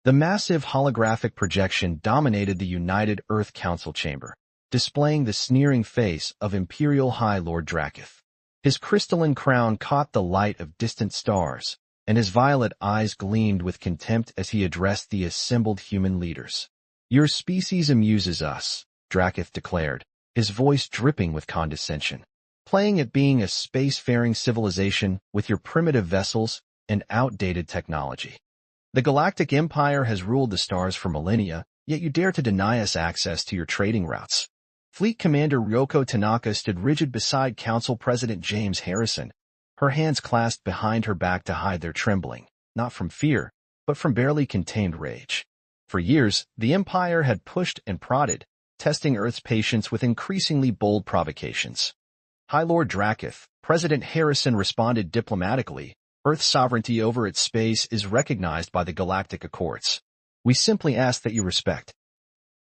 The massive holographic projection dominated the United Earth Council chamber, displaying the sneering face of Imperial High Lord Dracoth. His crystalline crown caught the light of distant stars, and his violet eyes gleamed with contempt as he addressed the assembled human leaders. "Your species amuses us," Dracoth declared, his voice dripping with condescension. "Playing at being a space-faring civilization with your primitive vessels and outdated technology. The Galactic Empire has ruled the stars for millennia, yet you dare to deny us access to your trading routes." Fleet Commander Ryoko Tanaka stood rigid beside Council President James Harrison, her hands clasped behind her back to hide their trembling, not from fear, but from barely contained rage. For years, the Empire had pushed and prodded, testing Earth's patience with increasingly bold provocations. High Lord Dracoth, President Harrison responded diplomatically, "Earth's sovereignty over its space is recognized by the Galactic Accords. We simply ask that you respect."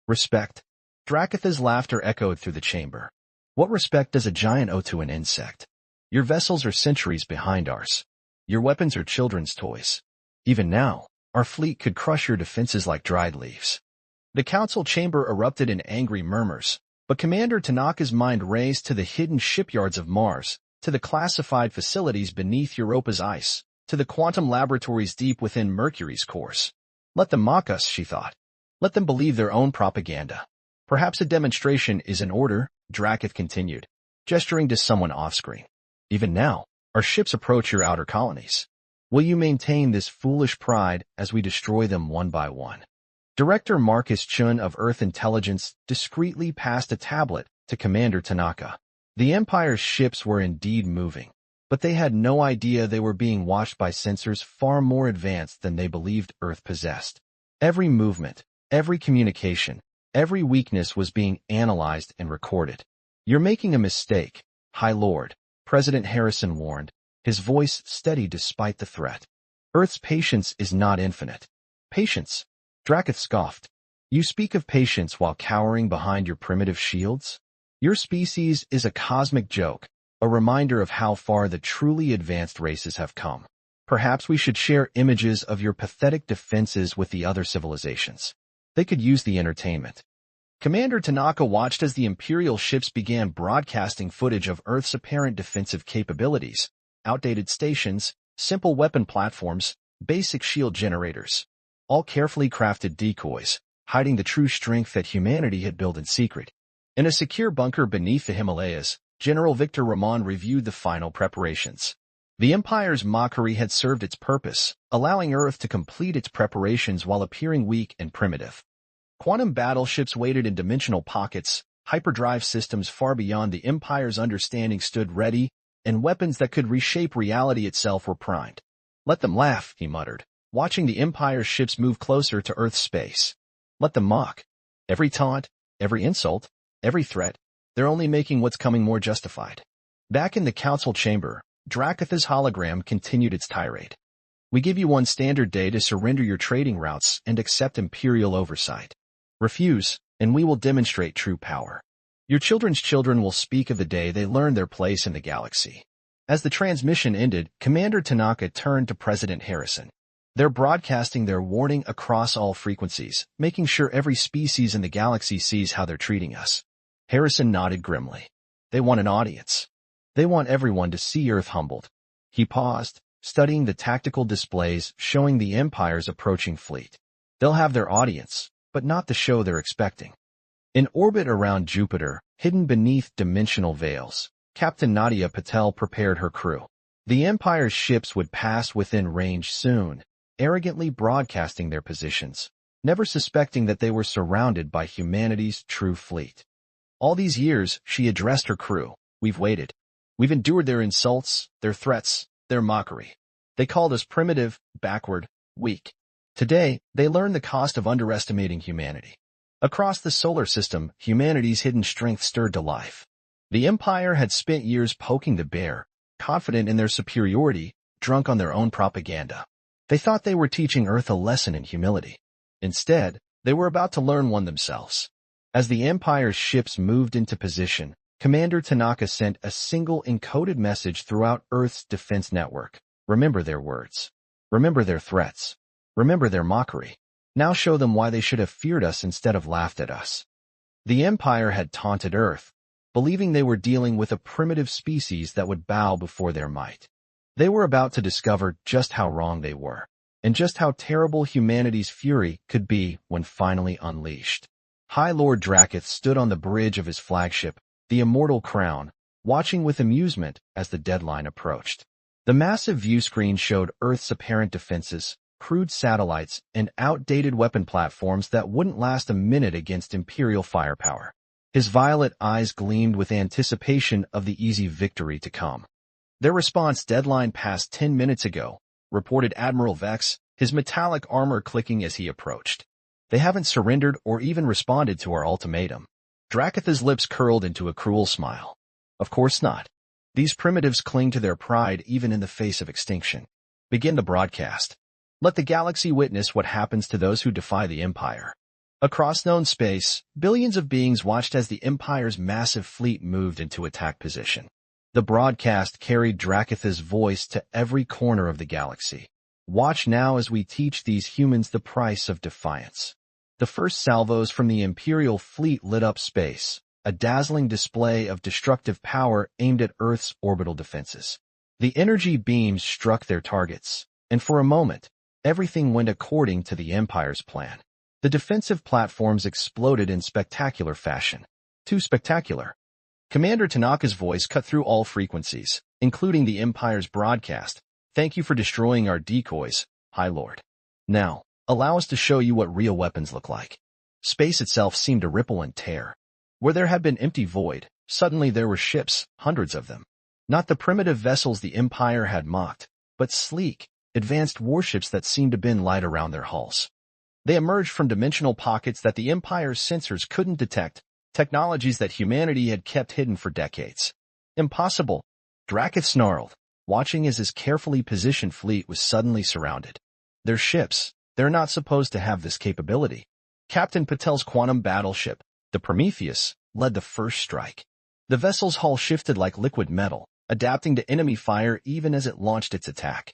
"Respect?" Dracoth's laughter echoed through the chamber. "What respect does a giant owe to an insect? Your vessels are centuries behind ours. Your weapons are children's toys. Even now, our fleet could crush your defenses like dried leaves." The council chamber erupted in angry murmurs, but Commander Tanaka's mind raced to the hidden shipyards of Mars, to the classified facilities beneath Europa's ice, to the quantum laboratories deep within Mercury's cores. Let them mock us, she thought. Let them believe their own propaganda. "Perhaps a demonstration is in order," Dracoth continued, gesturing to someone off-screen. "Even now, our ships approach your outer colonies. Will you maintain this foolish pride as we destroy them one by one?" Director Marcus Chun of Earth Intelligence discreetly passed a tablet to Commander Tanaka. The Empire's ships were indeed moving, but they had no idea they were being watched by sensors far more advanced than they believed Earth possessed. Every movement, every communication, every weakness was being analyzed and recorded. "You're making a mistake, High Lord," President Harrison warned, his voice steady despite the threat. "Earth's patience is not infinite." "Patience?" Dracoth scoffed. "You speak of patience while cowering behind your primitive shields? Your species is a cosmic joke, a reminder of how far the truly advanced races have come. Perhaps we should share images of your pathetic defenses with the other civilizations. They could use the entertainment." Commander Tanaka watched as the Imperial ships began broadcasting footage of Earth's apparent defensive capabilities, outdated stations, simple weapon platforms, basic shield generators, all carefully crafted decoys, hiding the true strength that humanity had built in secret. In a secure bunker beneath the Himalayas, General Victor Ramon reviewed the final preparations. The Empire's mockery had served its purpose, allowing Earth to complete its preparations while appearing weak and primitive. Quantum battleships waited in dimensional pockets, hyperdrive systems far beyond the Empire's understanding stood ready, and weapons that could reshape reality itself were primed. "Let them laugh," he muttered, watching the Empire's ships move closer to Earth's space. "Let them mock. Every taunt, every insult, every threat, they're only making what's coming more justified." Back in the council chamber, Dracoth's hologram continued its tirade. "We give you one standard day to surrender your trading routes and accept Imperial oversight. Refuse, and we will demonstrate true power. Your children's children will speak of the day they learned their place in the galaxy." As the transmission ended, Commander Tanaka turned to President Harrison. "They're broadcasting their warning across all frequencies, making sure every species in the galaxy sees how they're treating us." Harrison nodded grimly. "They want an audience. They want everyone to see Earth humbled." He paused, studying the tactical displays showing the Empire's approaching fleet. "They'll have their audience, but not the show they're expecting." In orbit around Jupiter, hidden beneath dimensional veils, Captain Nadia Patel prepared her crew. The Empire's ships would pass within range soon, arrogantly broadcasting their positions, never suspecting that they were surrounded by humanity's true fleet. "All these years," she addressed her crew, "we've waited. We've endured their insults, their threats, their mockery. They called us primitive, backward, weak. Today, they learn the cost of underestimating humanity. Across the solar system, humanity's hidden strength stirred to life. The Empire had spent years poking the bear, confident in their superiority, drunk on their own propaganda. They thought they were teaching Earth a lesson in humility. Instead, they were about to learn one themselves." As the Empire's ships moved into position, Commander Tanaka sent a single encoded message throughout Earth's defense network. "Remember their words. Remember their threats. Remember their mockery. Now show them why they should have feared us instead of laughed at us. The Empire had taunted Earth, believing they were dealing with a primitive species that would bow before their might. They were about to discover just how wrong they were, and just how terrible humanity's fury could be when finally unleashed. High Lord Drakketh stood on the bridge of his flagship, the Immortal Crown, watching with amusement as the deadline approached. The massive viewscreen showed Earth's apparent defenses, crude satellites, and outdated weapon platforms that wouldn't last a minute against Imperial firepower. His violet eyes gleamed with anticipation of the easy victory to come. Their response deadline passed 10 minutes ago, reported Admiral Vex, his metallic armor clicking as he approached. They haven't surrendered or even responded to our ultimatum. Drakketh's lips curled into a cruel smile. Of course not. These primitives cling to their pride even in the face of extinction. Begin the broadcast. Let the galaxy witness what happens to those who defy the Empire. Across known space, billions of beings watched as the Empire's massive fleet moved into attack position. The broadcast carried Drakketh's voice to every corner of the galaxy. Watch now as we teach these humans the price of defiance. The first salvos from the Imperial fleet lit up space, a dazzling display of destructive power aimed at Earth's orbital defenses. The energy beams struck their targets, and for a moment, everything went according to the Empire's plan. The defensive platforms exploded in spectacular fashion. Too spectacular. Commander Tanaka's voice cut through all frequencies, including the Empire's broadcast. Thank you for destroying our decoys, High Lord. Now, allow us to show you what real weapons look like. Space itself seemed to ripple and tear. Where there had been empty void, suddenly there were ships, hundreds of them. Not the primitive vessels the Empire had mocked, but sleek, advanced warships that seemed to bend light around their hulls. They emerged from dimensional pockets that the Empire's sensors couldn't detect, technologies that humanity had kept hidden for decades. Impossible, Drakketh snarled, watching as his carefully positioned fleet was suddenly surrounded. They're ships. They're not supposed to have this capability. Captain Patel's quantum battleship, the Prometheus, led the first strike. The vessel's hull shifted like liquid metal, adapting to enemy fire even as it launched its attack.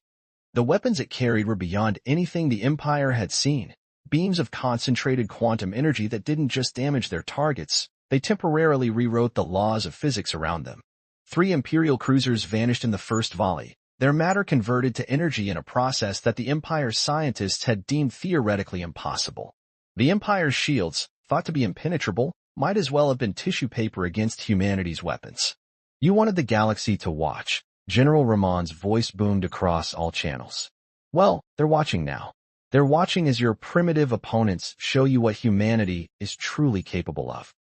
The weapons it carried were beyond anything the Empire had seen. Beams of concentrated quantum energy that didn't just damage their targets, they temporarily rewrote the laws of physics around them. 3 Imperial cruisers vanished in the first volley, their matter converted to energy in a process that the Empire's scientists had deemed theoretically impossible. The Empire's shields, thought to be impenetrable, might as well have been tissue paper against humanity's weapons. You wanted the galaxy to watch. General Ramon's voice boomed across all channels. Well, they're watching now. They're watching as your primitive opponents show you what humanity is truly capable of.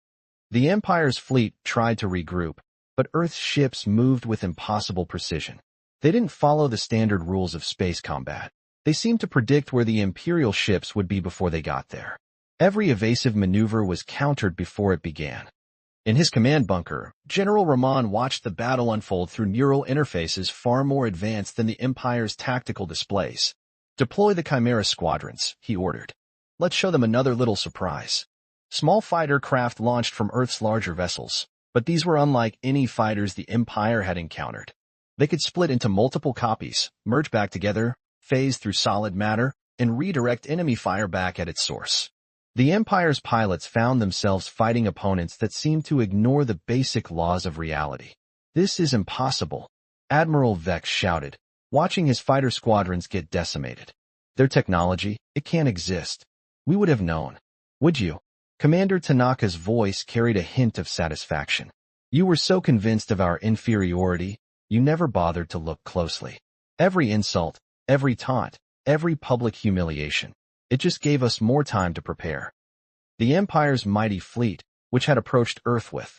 The Empire's fleet tried to regroup, but Earth's ships moved with impossible precision. They didn't follow the standard rules of space combat. They seemed to predict where the Imperial ships would be before they got there. Every evasive maneuver was countered before it began. In his command bunker, General Ramon watched the battle unfold through neural interfaces far more advanced than the Empire's tactical displays. Deploy the Chimera squadrons, he ordered. Let's show them another little surprise. Small fighter craft launched from Earth's larger vessels, but these were unlike any fighters the Empire had encountered. They could split into multiple copies, merge back together, phase through solid matter, and redirect enemy fire back at its source. The Empire's pilots found themselves fighting opponents that seemed to ignore the basic laws of reality. This is impossible, Admiral Vex shouted, watching his fighter squadrons get decimated. Their technology, it can't exist. We would have known. Would you? Commander Tanaka's voice carried a hint of satisfaction. You were so convinced of our inferiority, you never bothered to look closely. Every insult, every taunt, every public humiliation. It just gave us more time to prepare. The Empire's mighty fleet, which had approached Earth with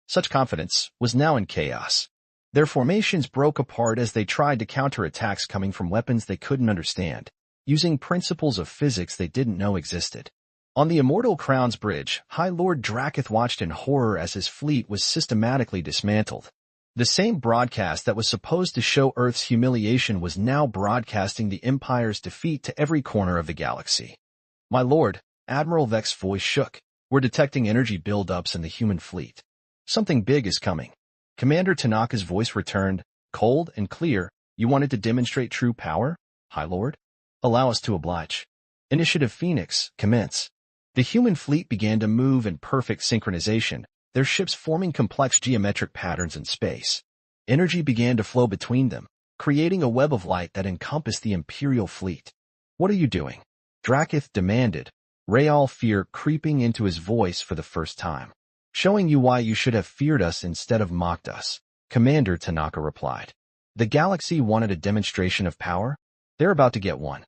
such confidence, was now in chaos. Their formations broke apart as they tried to counter attacks coming from weapons they couldn't understand, using principles of physics they didn't know existed. On the Immortal Crown's bridge, High Lord Drakketh watched in horror as his fleet was systematically dismantled. The same broadcast that was supposed to show Earth's humiliation was now broadcasting the Empire's defeat to every corner of the galaxy. My lord, Admiral Vex's voice shook. We're detecting energy buildups in the human fleet. Something big is coming. Commander Tanaka's voice returned, cold and clear. You wanted to demonstrate true power, High Lord? Allow us to oblige. Initiative Phoenix, commence. The human fleet began to move in perfect synchronization, their ships forming complex geometric patterns in space. Energy began to flow between them, creating a web of light that encompassed the Imperial fleet. "What are you doing?" Drakath demanded, real fear creeping into his voice for the first time. "Showing you why you should have feared us instead of mocked us," Commander Tanaka replied. "The galaxy wanted a demonstration of power? They're about to get one."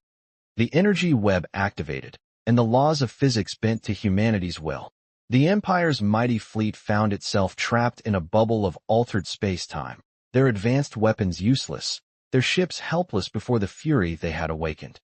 The energy web activated, and the laws of physics bent to humanity's will. The Empire's mighty fleet found itself trapped in a bubble of altered space-time, their advanced weapons useless, their ships helpless before the fury they had awakened.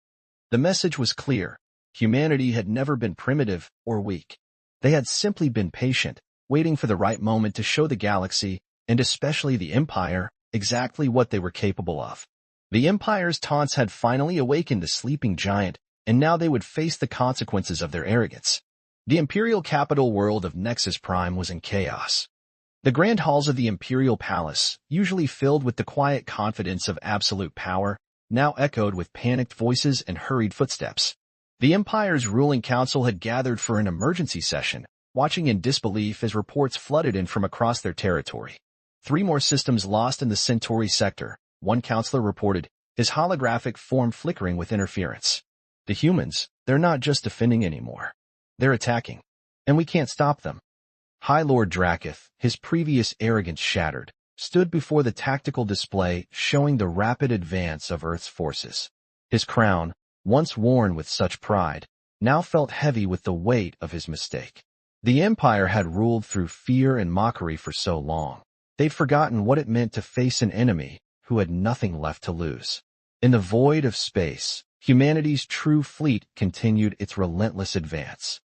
The message was clear. Humanity had never been primitive or weak. They had simply been patient, waiting for the right moment to show the galaxy, and especially the Empire, exactly what they were capable of. The Empire's taunts had finally awakened the sleeping giant, and now they would face the consequences of their arrogance. The Imperial capital world of Nexus Prime was in chaos. The grand halls of the Imperial Palace, usually filled with the quiet confidence of absolute power, now echoed with panicked voices and hurried footsteps. The Empire's ruling council had gathered for an emergency session, watching in disbelief as reports flooded in from across their territory. 3 more systems lost in the Centauri sector, one counselor reported, his holographic form flickering with interference. "The humans, they're not just defending anymore. They're attacking. And we can't stop them." High Lord Drakath, his previous arrogance shattered, stood before the tactical display showing the rapid advance of Earth's forces. His crown, once worn with such pride, now felt heavy with the weight of his mistake. The Empire had ruled through fear and mockery for so long. They'd forgotten what it meant to face an enemy who had nothing left to lose. In the void of space, humanity's true fleet continued its relentless advance.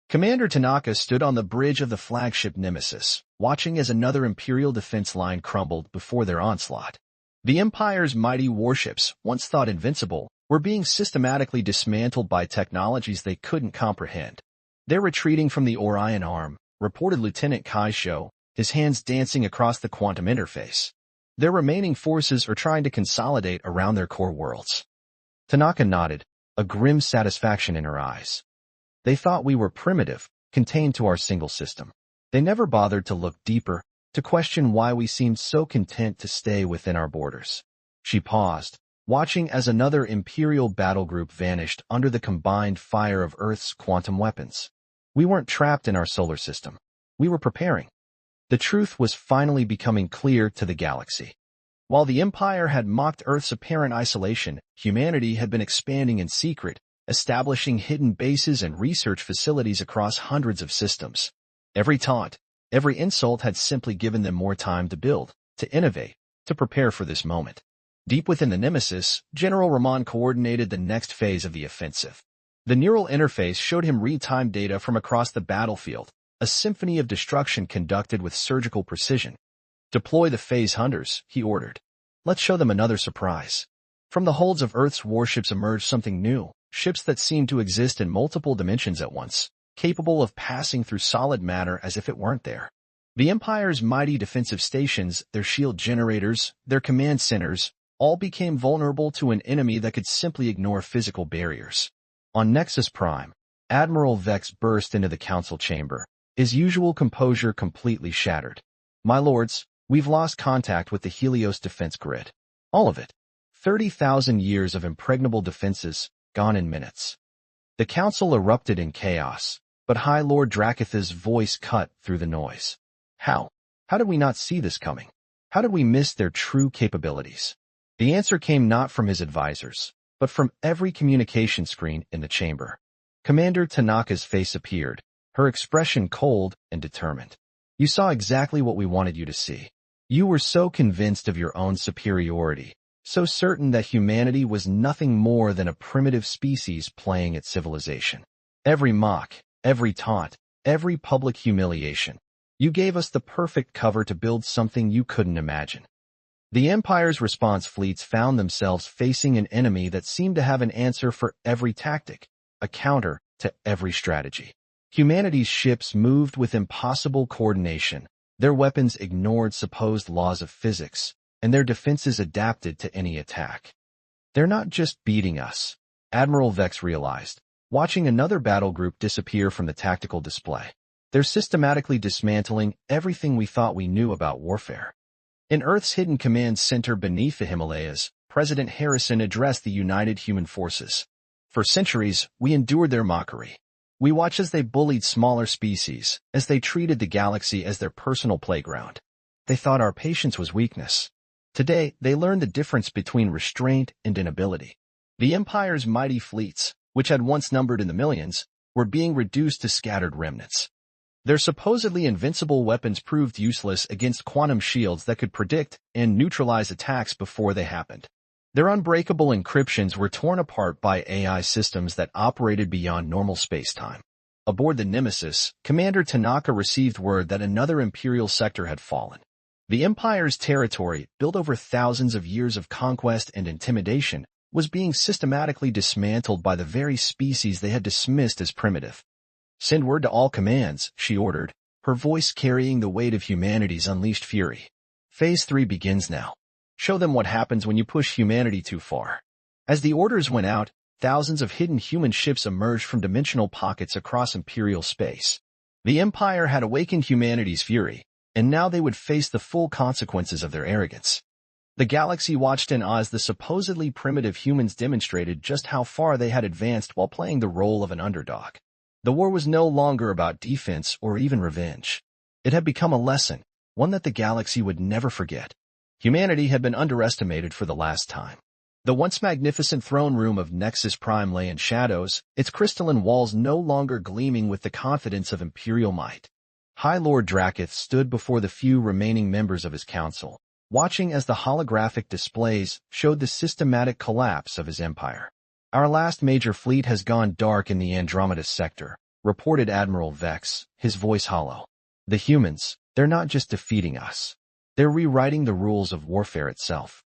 Commander Tanaka stood on the bridge of the flagship Nemesis, watching as another Imperial defense line crumbled before their onslaught. The Empire's mighty warships, once thought invincible, were being systematically dismantled by technologies they couldn't comprehend. "They're retreating from the Orion Arm," reported Lieutenant Kaisho, his hands dancing across the quantum interface. "Their remaining forces are trying to consolidate around their core worlds." Tanaka nodded, a grim satisfaction in her eyes. "They thought we were primitive, contained to our single system. They never bothered to look deeper, to question why we seemed so content to stay within our borders." She paused, watching as another Imperial battle group vanished under the combined fire of Earth's quantum weapons. "We weren't trapped in our solar system. We were preparing." The truth was finally becoming clear to the galaxy. While the Empire had mocked Earth's apparent isolation, humanity had been expanding in secret, establishing hidden bases and research facilities across hundreds of systems. Every taunt, every insult had simply given them more time to build, to innovate, to prepare for this moment. Deep within the Nemesis, General Ramon coordinated the next phase of the offensive. The neural interface showed him real-time data from across the battlefield, a symphony of destruction conducted with surgical precision. "Deploy the phase hunters," he ordered. "Let's show them another surprise." From the holds of Earth's warships emerged something new, ships that seemed to exist in multiple dimensions at once, capable of passing through solid matter as if it weren't there. The Empire's mighty defensive stations, their shield generators, their command centers, all became vulnerable to an enemy that could simply ignore physical barriers. On Nexus Prime, Admiral Vex burst into the council chamber, his usual composure completely shattered. "My lords, we've lost contact with the Helios defense grid. All of it. 30,000 years of impregnable defenses, gone in minutes." The council erupted in chaos, but High Lord Drakath's voice cut through the noise. "How? How did we not see this coming? How did we miss their true capabilities?" The answer came not from his advisors, but from every communication screen in the chamber. Commander Tanaka's face appeared, her expression cold and determined. "You saw exactly what we wanted you to see. You were so convinced of your own superiority, so certain that humanity was nothing more than a primitive species playing at civilization. Every mock, every taunt, every public humiliation. You gave us the perfect cover to build something you couldn't imagine." The Empire's response fleets found themselves facing an enemy that seemed to have an answer for every tactic, a counter to every strategy. Humanity's ships moved with impossible coordination, their weapons ignored supposed laws of physics, and their defenses adapted to any attack. "They're not just beating us," Admiral Vex realized. watching another battle group disappear from the tactical display. They're systematically dismantling everything we thought we knew about warfare. In Earth's hidden command center beneath the Himalayas, President Harrison addressed the united human forces. For centuries, we endured their mockery. We watched as they bullied smaller species, as they treated the galaxy as their personal playground. They thought our patience was weakness. Today, they learned the difference between restraint and inability. The Empire's mighty fleets, which had once numbered in the millions, were being reduced to scattered remnants. Their supposedly invincible weapons proved useless against quantum shields that could predict and neutralize attacks before they happened. Their unbreakable encryptions were torn apart by AI systems that operated beyond normal space-time. Aboard the Nemesis, Commander Tanaka received word that another Imperial sector had fallen. The Empire's territory, built over thousands of years of conquest and intimidation, was being systematically dismantled by the very species they had dismissed as primitive. "Send word to all commands," she ordered, her voice carrying the weight of humanity's unleashed fury. "Phase 3 begins now. Show them what happens when you push humanity too far." As the orders went out, thousands of hidden human ships emerged from dimensional pockets across Imperial space. The Empire had awakened humanity's fury, and now they would face the full consequences of their arrogance. The galaxy watched in awe as the supposedly primitive humans demonstrated just how far they had advanced while playing the role of an underdog. The war was no longer about defense or even revenge. It had become a lesson, one that the galaxy would never forget. Humanity had been underestimated for the last time. The once magnificent throne room of Nexus Prime lay in shadows, its crystalline walls no longer gleaming with the confidence of Imperial might. High Lord Drakketh stood before the few remaining members of his council, watching as the holographic displays showed the systematic collapse of his empire. "Our last major fleet has gone dark in the Andromeda sector," reported Admiral Vex, his voice hollow. "The humans, they're not just defeating us. They're rewriting the rules of warfare itself."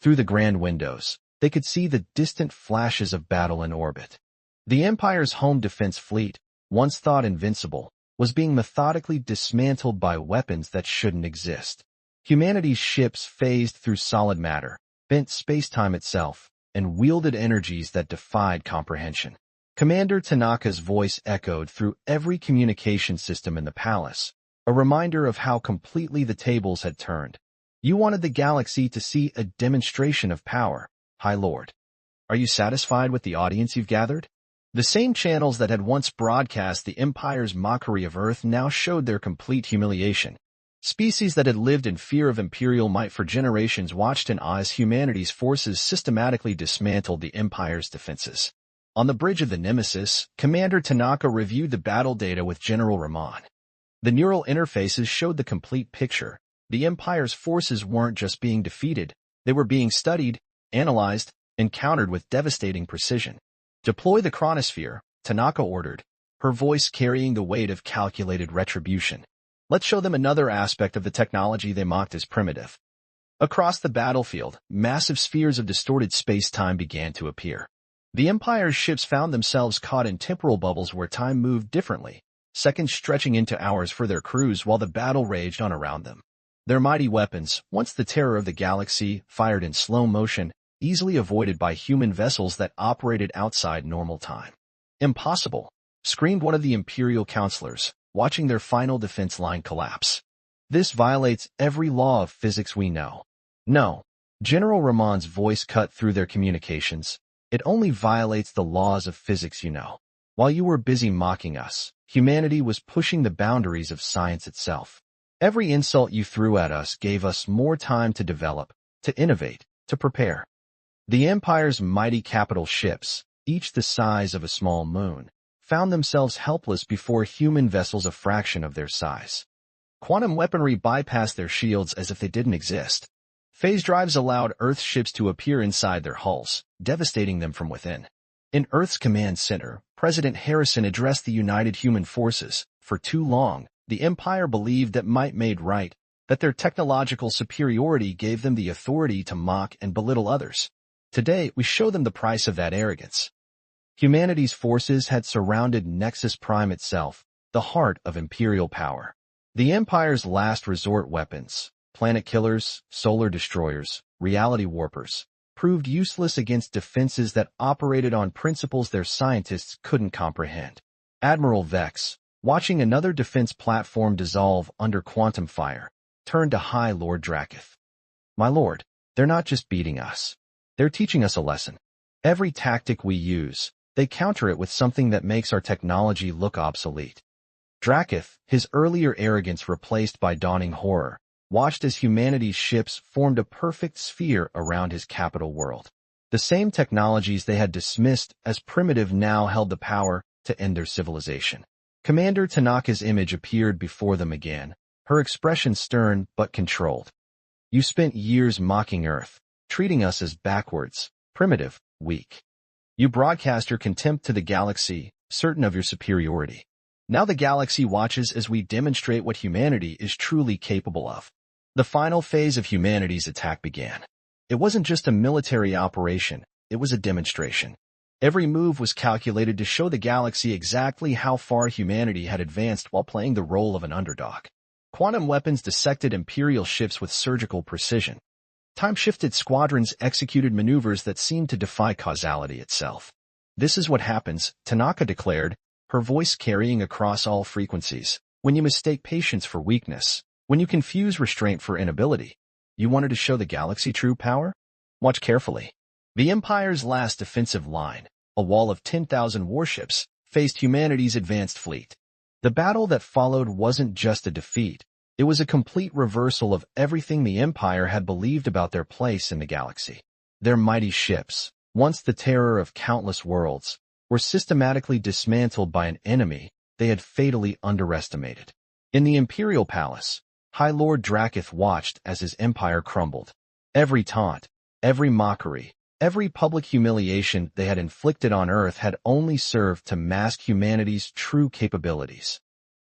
Through the grand windows, they could see the distant flashes of battle in orbit. The Empire's home defense fleet, once thought invincible, was being methodically dismantled by weapons that shouldn't exist. Humanity's ships phased through solid matter, bent space-time itself, and wielded energies that defied comprehension. Commander Tanaka's voice echoed through every communication system in the palace, a reminder of how completely the tables had turned. "You wanted the galaxy to see a demonstration of power, High Lord. Are you satisfied with the audience you've gathered?" The same channels that had once broadcast the Empire's mockery of Earth now showed their complete humiliation. Species that had lived in fear of Imperial might for generations watched in awe as humanity's forces systematically dismantled the Empire's defenses. On the bridge of the Nemesis, Commander Tanaka reviewed the battle data with General Rahman. The neural interfaces showed the complete picture. The Empire's forces weren't just being defeated, they were being studied, analyzed, and countered with devastating precision. "Deploy the chronosphere," Tanaka ordered, her voice carrying the weight of calculated retribution. "Let's show them another aspect of the technology they mocked as primitive." Across the battlefield, massive spheres of distorted space-time began to appear. The Empire's ships found themselves caught in temporal bubbles where time moved differently, seconds stretching into hours for their crews while the battle raged on around them. Their mighty weapons, once the terror of the galaxy, fired in slow motion, easily avoided by human vessels that operated outside normal time. "Impossible!" screamed one of the Imperial counselors, watching their final defense line collapse. "This violates every law of physics we know." "No." General Rahman's voice cut through their communications. "It only violates the laws of physics you know. While you were busy mocking us, humanity was pushing the boundaries of science itself. Every insult you threw at us gave us more time to develop, to innovate, to prepare." The Empire's mighty capital ships, each the size of a small moon, found themselves helpless before human vessels a fraction of their size. Quantum weaponry bypassed their shields as if they didn't exist. Phase drives allowed Earth ships to appear inside their hulls, devastating them from within. In Earth's command center, President Harrison addressed the united human forces. For too long, the Empire believed that might made right, that their technological superiority gave them the authority to mock and belittle others. Today, we show them the price of that arrogance. Humanity's forces had surrounded Nexus Prime itself, the heart of Imperial power. The Empire's last resort weapons, planet killers, solar destroyers, reality warpers, proved useless against defenses that operated on principles their scientists couldn't comprehend. Admiral Vex, watching another defense platform dissolve under quantum fire, turned to High Lord Drakketh. "My lord, they're not just beating us. They're teaching us a lesson. Every tactic we use, they counter it with something that makes our technology look obsolete." Drakketh, his earlier arrogance replaced by dawning horror, watched as humanity's ships formed a perfect sphere around his capital world. The same technologies they had dismissed as primitive now held the power to end their civilization. Commander Tanaka's image appeared before them again, her expression stern but controlled. "You spent years mocking Earth, treating us as backwards, primitive, weak. You broadcast your contempt to the galaxy, certain of your superiority. Now the galaxy watches as we demonstrate what humanity is truly capable of." The final phase of humanity's attack began. It wasn't just a military operation, it was a demonstration. Every move was calculated to show the galaxy exactly how far humanity had advanced while playing the role of an underdog. Quantum weapons dissected Imperial ships with surgical precision. Time-shifted squadrons executed maneuvers that seemed to defy causality itself. "This is what happens," Tanaka declared, her voice carrying across all frequencies, "when you mistake patience for weakness, when you confuse restraint for inability. You wanted to show the galaxy true power? Watch carefully." The Empire's last defensive line, a wall of 10,000 warships, faced humanity's advanced fleet. The battle that followed wasn't just a defeat. It was a complete reversal of everything the Empire had believed about their place in the galaxy. Their mighty ships, once the terror of countless worlds, were systematically dismantled by an enemy they had fatally underestimated. In the Imperial Palace, High Lord Drakketh watched as his empire crumbled. Every taunt, every mockery, every public humiliation they had inflicted on Earth had only served to mask humanity's true capabilities.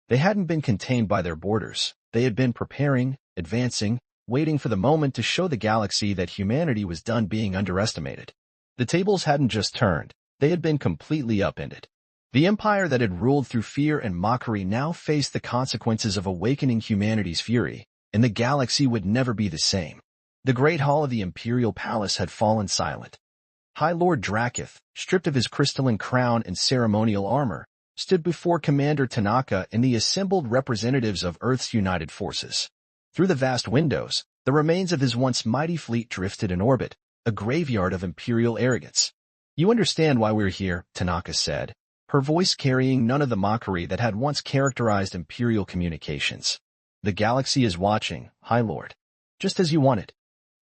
They hadn't been contained by their borders. They had been preparing, advancing, waiting for the moment to show the galaxy that humanity was done being underestimated. The tables hadn't just turned, they had been completely upended. The empire that had ruled through fear and mockery now faced the consequences of awakening humanity's fury, and the galaxy would never be the same. The great hall of the Imperial Palace had fallen silent. High Lord Drakketh, stripped of his crystalline crown and ceremonial armor, stood before Commander Tanaka and the assembled representatives of Earth's united forces. Through the vast windows, the remains of his once mighty fleet drifted in orbit, a graveyard of Imperial arrogance. "You understand why we're here," Tanaka said, her voice carrying none of the mockery that had once characterized Imperial communications. "The galaxy is watching, High Lord. Just as you wanted.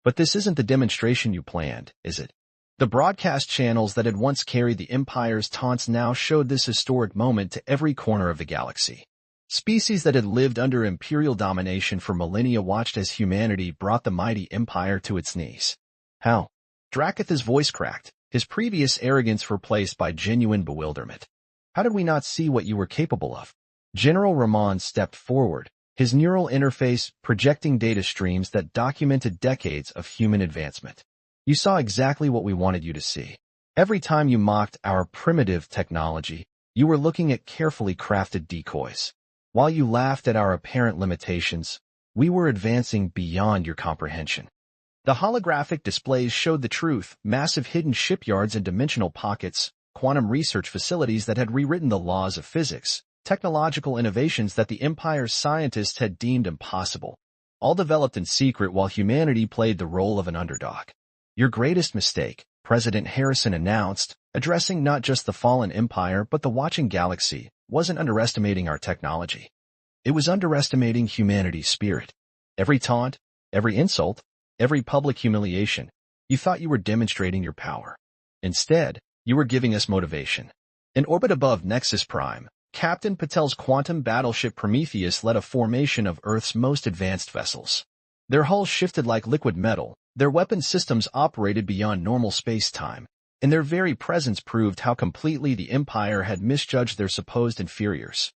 But this isn't the demonstration you planned, is it?" The broadcast channels that had once carried the Empire's taunts now showed this historic moment to every corner of the galaxy. Species that had lived under Imperial domination for millennia watched as humanity brought the mighty Empire to its knees. "How?" Drakketh's voice cracked, his previous arrogance replaced by genuine bewilderment. "How did we not see what you were capable of?" General Ramon stepped forward, his neural interface projecting data streams that documented decades of human advancement. "You saw exactly what we wanted you to see. Every time you mocked our primitive technology, you were looking at carefully crafted decoys. While you laughed at our apparent limitations, we were advancing beyond your comprehension." The holographic displays showed the truth: massive hidden shipyards and dimensional pockets, quantum research facilities that had rewritten the laws of physics, technological innovations that the Empire's scientists had deemed impossible, all developed in secret while humanity played the role of an underdog. "Your greatest mistake," President Harrison announced, addressing not just the fallen empire but the watching galaxy, wasn't underestimating our technology. It was underestimating humanity's spirit. Every taunt, every insult, every public humiliation, you thought you were demonstrating your power. Instead, you were giving us motivation. In orbit above Nexus Prime, Captain Patel's quantum battleship Prometheus led a formation of Earth's most advanced vessels. Their hulls shifted like liquid metal, their weapon systems operated beyond normal space-time, and their very presence proved how completely the Empire had misjudged their supposed inferiors.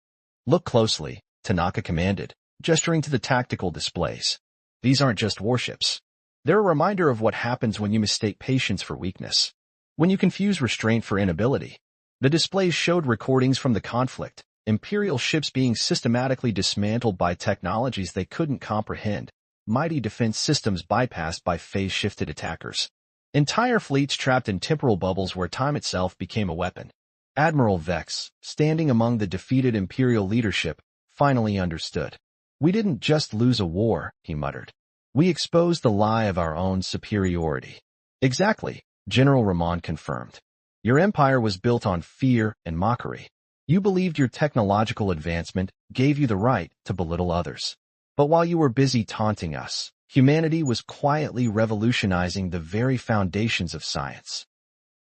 "Look closely," Tanaka commanded, gesturing to the tactical displays. "These aren't just warships. They're a reminder of what happens when you mistake patience for weakness, when you confuse restraint for inability." The displays showed recordings from the conflict, Imperial ships being systematically dismantled by technologies they couldn't comprehend, mighty defense systems bypassed by phase-shifted attackers. Entire fleets trapped in temporal bubbles where time itself became a weapon. Admiral Vex, standing among the defeated Imperial leadership, finally understood. We didn't just lose a war, he muttered. We exposed the lie of our own superiority. Exactly, General Ramon confirmed. Your empire was built on fear and mockery. You believed your technological advancement gave you the right to belittle others. But while you were busy taunting us, humanity was quietly revolutionizing the very foundations of science.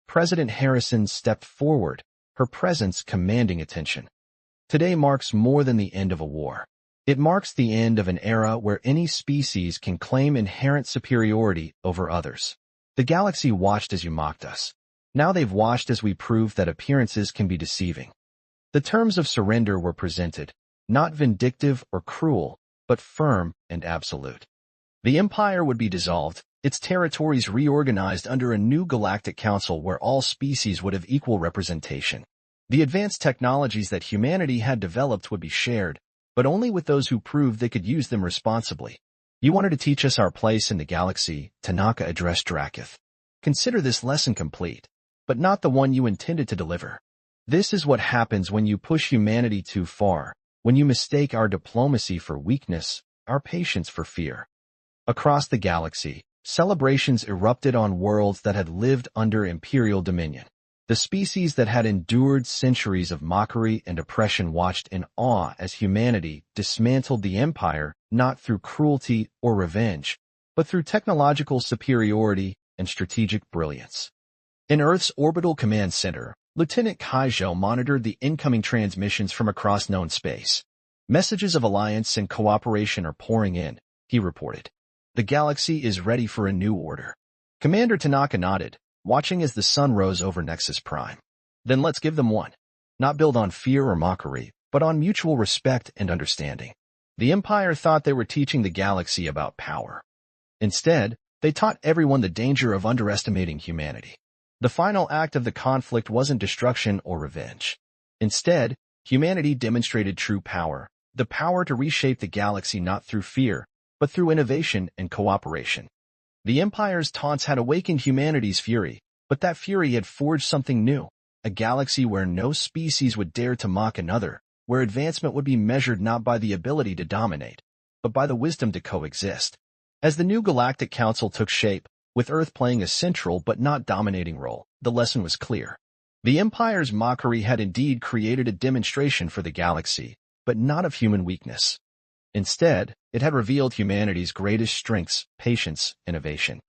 President Harrison stepped forward, her presence commanding attention. Today marks more than the end of a war. It marks the end of an era where any species can claim inherent superiority over others. The galaxy watched as you mocked us. Now they've watched as we proved that appearances can be deceiving. The terms of surrender were presented, not vindictive or cruel, but firm and absolute. The Empire would be dissolved, its territories reorganized under a new galactic council where all species would have equal representation. The advanced technologies that humanity had developed would be shared, but only with those who proved they could use them responsibly. You wanted to teach us our place in the galaxy, Tanaka addressed Drakath. Consider this lesson complete, but not the one you intended to deliver. This is what happens when you push humanity too far, when you mistake our diplomacy for weakness, our patience for fear. Across the galaxy, celebrations erupted on worlds that had lived under Imperial dominion. The species that had endured centuries of mockery and oppression watched in awe as humanity dismantled the Empire not through cruelty or revenge, but through technological superiority and strategic brilliance. In Earth's orbital command center, Lieutenant Kaijo monitored the incoming transmissions from across known space. Messages of alliance and cooperation are pouring in, he reported. The galaxy is ready for a new order. Commander Tanaka nodded, watching as the sun rose over Nexus Prime. Then let's give them one. Not build on fear or mockery, but on mutual respect and understanding. The Empire thought they were teaching the galaxy about power. Instead, they taught everyone the danger of underestimating humanity. The final act of the conflict wasn't destruction or revenge. Instead, humanity demonstrated true power, the power to reshape the galaxy not through fear, but through innovation and cooperation. The Empire's taunts had awakened humanity's fury, but that fury had forged something new, a galaxy where no species would dare to mock another, where advancement would be measured not by the ability to dominate, but by the wisdom to coexist. As the new Galactic Council took shape, with Earth playing a central but not dominating role, the lesson was clear. The Empire's mockery had indeed created a demonstration for the galaxy, but not of human weakness. Instead, it had revealed humanity's greatest strengths, patience, innovation.